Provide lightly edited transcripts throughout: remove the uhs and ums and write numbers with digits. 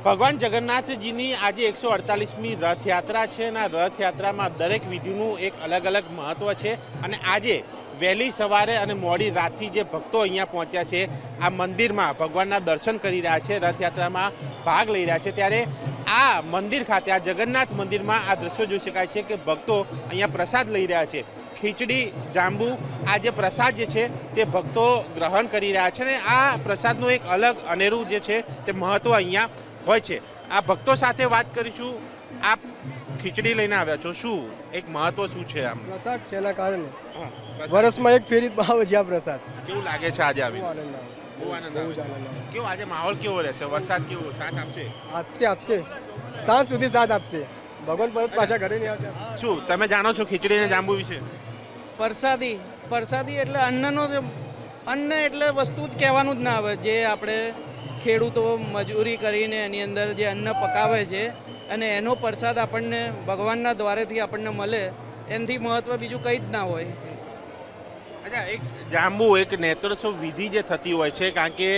ભગવાન જગન્નાથજીની આજે 148મી રથયાત્રા છે અને આ રથયાત્રામાં દરેક વિધિનું એક અલગ અલગ મહત્ત્વ છે અને આજે વહેલી સવારે અને મોડી રાતથી જે ભક્તો અહીંયા પહોંચ્યા છે આ મંદિરમાં ભગવાનના દર્શન કરી રહ્યા છે, રથયાત્રામાં ભાગ લઈ રહ્યા છે, ત્યારે આ મંદિર ખાતે આ જગન્નાથ મંદિરમાં આ દ્રશ્યો જોઈ શકાય છે કે ભક્તો અહીંયા પ્રસાદ લઈ રહ્યા છે। ખીચડી જાંબુ આ જે પ્રસાદ જે છે તે ભક્તો ગ્રહણ કરી રહ્યા છે અને આ પ્રસાદનું એક અલગ અનેરું જે છે તે મહત્ત્વ અહીંયા હોય છે। આ ભક્તો સાથે વાત કરીશું। આપ ખીચડી લઈને આવ્યા છો, શું એક મહત્વ શું છે? આમ પ્રસાદ છે એના કારણે વર્ષમાં એક ફેરી આવે છે આ પ્રસાદ। કેવું લાગે છે આજે આવી? બહુ આનંદ આવે છે। કેવો આજે માહોલ કેવો રહેશે? વરસાદ કેવો સાથ આપશે? આપશે સાંજ સુધી સાથ આપશે। ભગવાન પરત પાછા ઘરે નહીં આવતા। શું તમે જાણો છો ખીચડી અને જાંબુ વિશે? પ્રસાદી એટલે અન્ન એટલે વસ્તુ જ કહેવાનું જ ના આવે, જે આપણે ખેડૂતો મજૂરી કરીને એની અંદર જે અન્ન પકાવે છે અને એનો પ્રસાદ આપણને ભગવાનના દ્વારેથી આપણને મળે, એનાથી મહત્ત્વ બીજું કંઈ જ ના હોય। અચ્છા, એક જાંબુ એક નેત્રોત્સવ વિધિ જે થતી હોય છે, કારણ કે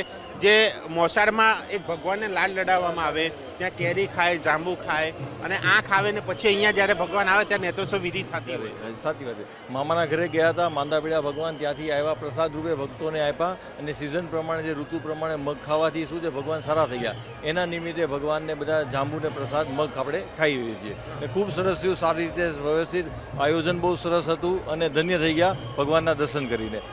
જે મોસાળમાં એક ભગવાનને લાડ લડાવવામાં આવે, ત્યાં કેરી ખાય, જાંબુ ખાય અને આંખ આવે ને પછી અહીંયા જ્યારે ભગવાન આવે ત્યારે નેત્રોત્સવ વિધિ થતી હોય। સાચી વાત છે। મામાના ઘરે ગયા હતા, માંદા પીડા ભગવાન ત્યાંથી આવ્યા, પ્રસાદ રૂપે ભક્તોને આપ્યા અને સિઝન પ્રમાણે જે ઋતુ પ્રમાણે મગ ખાવાથી શું છે ભગવાન સારા થઈ ગયા, એના નિમિત્તે ભગવાનને બધા જાંબુને પ્રસાદ મગ આપણે ખાઈએ છીએ અને ખૂબ સરસ થયું, સારી રીતે વ્યવસ્થિત આયોજન બહુ સરસ હતું અને ધન્ય થઈ ગયા ભગવાનના દર્શન કરીને।